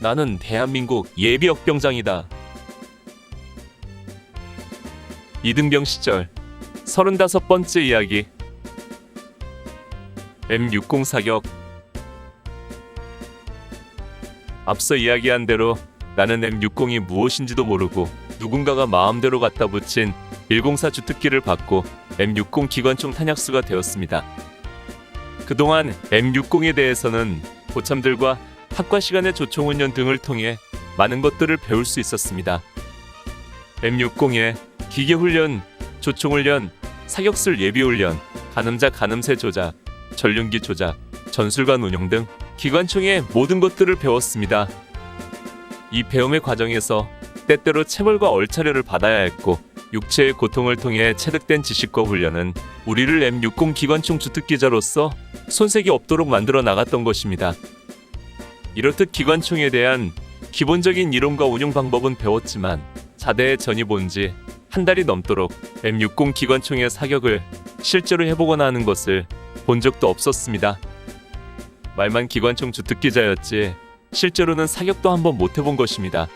나는 대한민국 예비역병장이다. 이등병 시절 35번째 이야기. M60 사격. 앞서 이야기한 대로 나는 M60이 무엇인지도 모르고 누군가가 마음대로 갖다 붙인 104 주특기를 받고 M60 기관총 탄약수가 되었습니다. 그동안 M60에 대해서는 고참들과 학과 시간의 조총훈련 등을 통해 많은 것들을 배울 수 있었습니다. M60의 기계훈련, 조총훈련, 사격술 예비훈련, 가늠자 가늠쇠 조작, 전륜기 조작, 전술관 운용 등 기관총의 모든 것들을 배웠습니다. 이 배움의 과정에서 때때로 체벌과 얼차려를 받아야 했고 육체의 고통을 통해 체득된 지식과 훈련은 우리를 M60 기관총 주특기자로서 손색이 없도록 만들어 나갔던 것입니다. 이렇듯 기관총에 대한 기본적인 이론과 운용 방법은 배웠지만 자대에 전입 지 한 달이 넘도록 M60 기관총의 사격을 실제로 해보거나 하는 것을 본 적도 없었습니다. 말만 기관총 주특기자였지 실제로는 사격도 한번 못 해본 것입니다.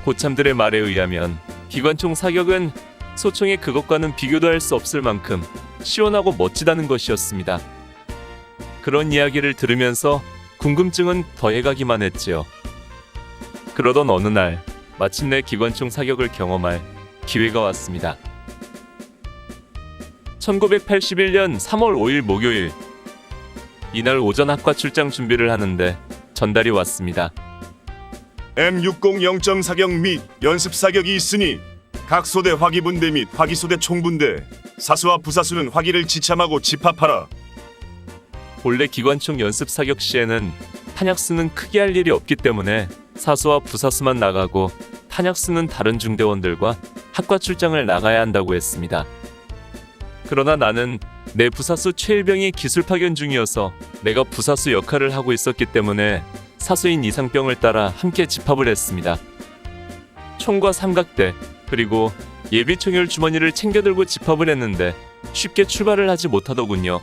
고참들의 말에 의하면 기관총 사격은 소총의 그것과는 비교도 할 수 없을 만큼 시원하고 멋지다는 것이었습니다. 그런 이야기를 들으면서 궁금증은 더해가기만 했지요. 그러던 어느 날 마침내 기관총 사격을 경험할 기회가 왔습니다. 1981년 3월 5일 목요일. 이날 오전 학과 출장 준비를 하는데 전달이 왔습니다. M60 영점 사격 및 연습 사격이 있으니 각 소대 화기분대 및 화기소대 총분대, 사수와 부사수는 화기를 지참하고 집합하라. 본래 기관총 연습 사격 시에는 탄약수는 크게 할 일이 없기 때문에 사수와 부사수만 나가고 탄약수는 다른 중대원들과 학과 출장을 나가야 한다고 했습니다. 그러나 나는 내 부사수 최일병이 기술 파견 중이어서 내가 부사수 역할을 하고 있었기 때문에 사수인 이상병을 따라 함께 집합을 했습니다. 총과 삼각대 그리고 예비총열 주머니를 챙겨들고 집합을 했는데 쉽게 출발을 하지 못하더군요.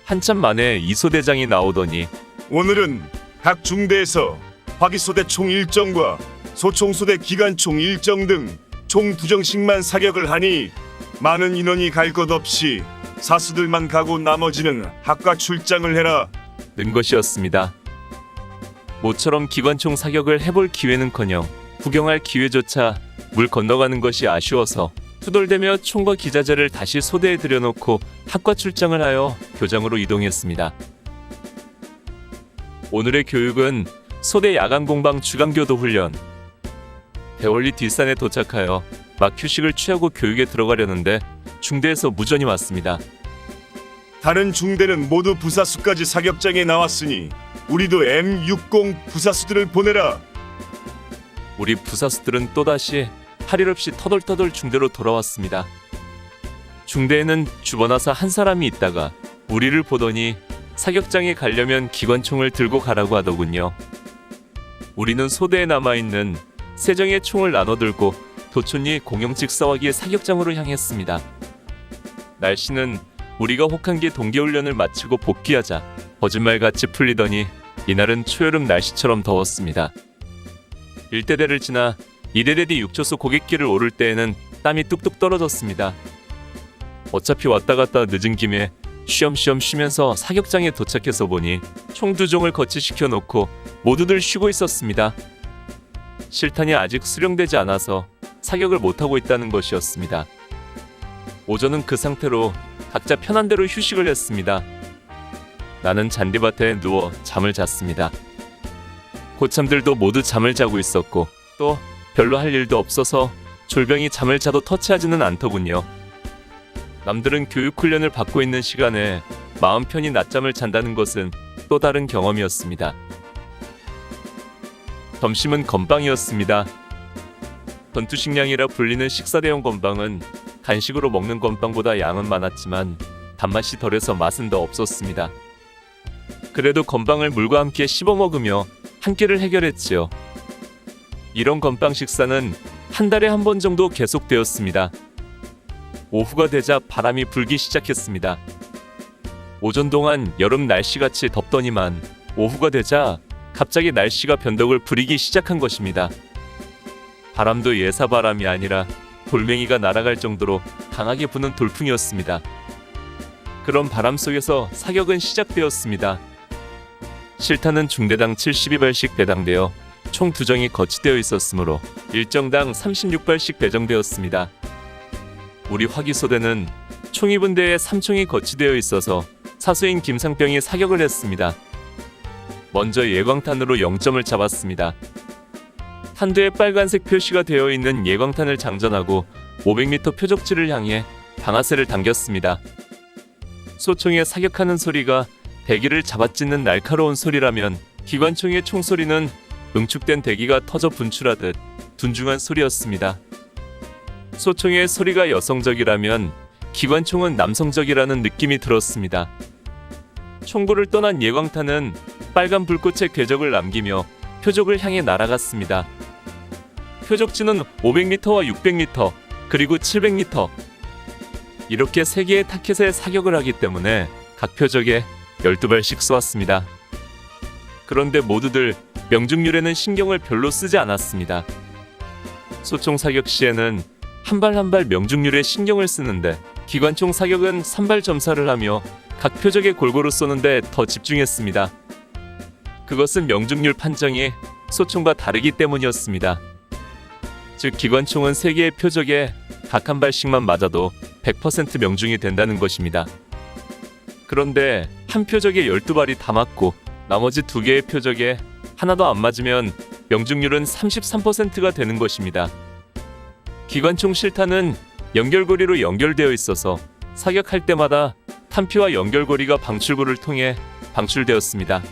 한참 만에 이소대장이 나오더니 오늘은 각 중대에서 화기소대 총 일정과 소총소대 기관총 일정 등 총 2정씩만 사격을 하니 많은 인원이 갈 것 없이 사수들만 가고 나머지는 학과 출장을 해라 는 것이었습니다. 모처럼 기관총 사격을 해볼 기회는커녕 구경할 기회조차 물 건너가는 것이 아쉬워서 투덜대며 총과 기자재를 다시 소대에 들여놓고 학과 출장을 하여 교장으로 이동했습니다. 오늘의 교육은 소대 야간공방 주간교도 훈련. 대월리 뒷산에 도착하여 막 휴식을 취하고 교육에 들어가려는데 중대에서 무전이 왔습니다. 다른 중대는 모두 부사수까지 사격장에 나왔으니 우리도 M60 부사수들을 보내라. 우리 부사수들은 또다시 할 일 없이 터덜터덜 중대로 돌아왔습니다. 중대에는 주번하사 한 사람이 있다가 우리를 보더니 사격장에 가려면 기관총을 들고 가라고 하더군요. 우리는 소대에 남아있는 세정의 총을 나눠 들고 도촌리 공영직사화기의 사격장으로 향했습니다. 날씨는 우리가 혹한기 동계훈련을 마치고 복귀하자 거짓말같이 풀리더니 이날은 초여름 날씨처럼 더웠습니다. 1대대를 지나 2대대 6초소 고갯길을 오를 때에는 땀이 뚝뚝 떨어졌습니다. 어차피 왔다 갔다 늦은 김에 쉬엄쉬엄 쉬면서 사격장에 도착해서 보니 총 2종을 거치시켜 놓고 모두들 쉬고 있었습니다. 실탄이 아직 수령되지 않아서 사격을 못하고 있다는 것이었습니다. 오전은 그 상태로 각자 편한 대로 휴식을 했습니다. 나는 잔디밭에 누워 잠을 잤습니다. 고참들도 모두 잠을 자고 있었고 또 별로 할 일도 없어서 졸병이 잠을 자도 터치하지는 않더군요. 남들은 교육훈련을 받고 있는 시간에 마음 편히 낮잠을 잔다는 것은 또 다른 경험이었습니다. 점심은 건빵이었습니다. 전투식량이라 불리는 식사대용 건빵은 간식으로 먹는 건빵보다 양은 많았지만 단맛이 덜해서 맛은 더 없었습니다. 그래도 건빵을 물과 함께 씹어 먹으며 한 끼를 해결했지요. 이런 건빵 식사는 한 달에 한 번 정도 계속되었습니다. 오후가 되자 바람이 불기 시작했습니다. 오전 동안 여름 날씨같이 덥더니만 오후가 되자 갑자기 날씨가 변덕을 부리기 시작한 것입니다. 바람도 예사바람이 아니라 돌멩이가 날아갈 정도로 강하게 부는 돌풍이었습니다. 그런 바람 속에서 사격은 시작되었습니다. 실탄은 중대당 72발씩 배당되어 총 2정이 거치되어 있었으므로 1정당 36발씩 배정되었습니다. 우리 화기소대는 총 2분대에 3총이 거치되어 있어서 사수인 김상병이 사격을 했습니다. 먼저 예광탄으로 0점을 잡았습니다. 탄두에 빨간색 표시가 되어 있는 예광탄을 장전하고 500m 표적지를 향해 방아쇠를 당겼습니다. 소총의 사격하는 소리가 대기를 잡아찢는 날카로운 소리라면 기관총의 총소리는 응축된 대기가 터져 분출하듯 둔중한 소리였습니다. 소총의 소리가 여성적이라면 기관총은 남성적이라는 느낌이 들었습니다. 총구를 떠난 예광탄은 빨간 불꽃의 궤적을 남기며 표적을 향해 날아갔습니다. 표적지는 500m와 600m 그리고 700m 이렇게 3개의 타켓에 사격을 하기 때문에 각 표적에 12발씩 쏘았습니다. 그런데 모두들 명중률에는 신경을 별로 쓰지 않았습니다. 소총 사격 시에는 한 발 한 발 명중률에 신경을 쓰는데 기관총 사격은 3발 점사를 하며 각 표적에 골고루 쏘는데 더 집중했습니다. 그것은 명중률 판정이 소총과 다르기 때문이었습니다. 즉 기관총은 3개의 표적에 각 한 발씩만 맞아도 100% 명중이 된다는 것입니다. 그런데 한 표적에 12발이 다 맞고 나머지 2개의 표적에 하나도 안 맞으면 명중률은 33%가 되는 것입니다. 기관총 실탄은 연결고리로 연결되어 있어서 사격할 때마다 탄피와 연결고리가 방출구를 통해 방출되었습니다.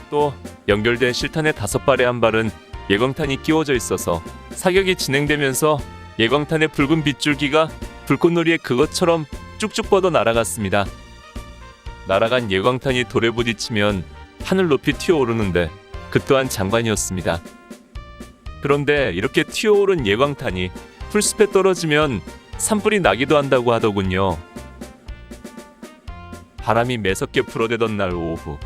또 연결된 실탄의 5발에 한 발은 예광탄이 끼워져 있어서 사격이 진행되면서 예광탄의 붉은 빗줄기가 불꽃놀이의 그것처럼 쭉쭉 뻗어 날아갔습니다. 날아간 예광탄이 돌에 부딪히면 하늘 높이 튀어오르는데 그 또한 장관이었습니다. 그런데 이렇게 튀어오른 예광탄이 풀숲에 떨어지면 산불이 나기도 한다고 하더군요. 바람이 매섭게 불어대던 날 오후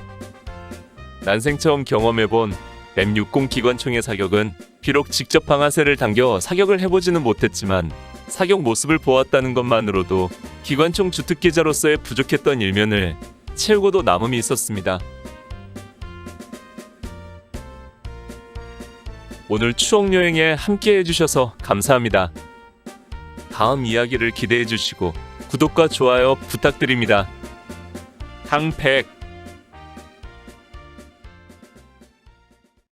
난생 처음 경험해본 M60 기관총의 사격은 비록 직접 방아쇠를 당겨 사격을 해보지는 못했지만 사격 모습을 보았다는 것만으로도 기관총 주특기자로서의 부족했던 일면을 채우고도 남음이 있었습니다. 오늘 추억여행에 함께 해주셔서 감사합니다. 다음 이야기를 기대해주시고 구독과 좋아요 부탁드립니다. 강백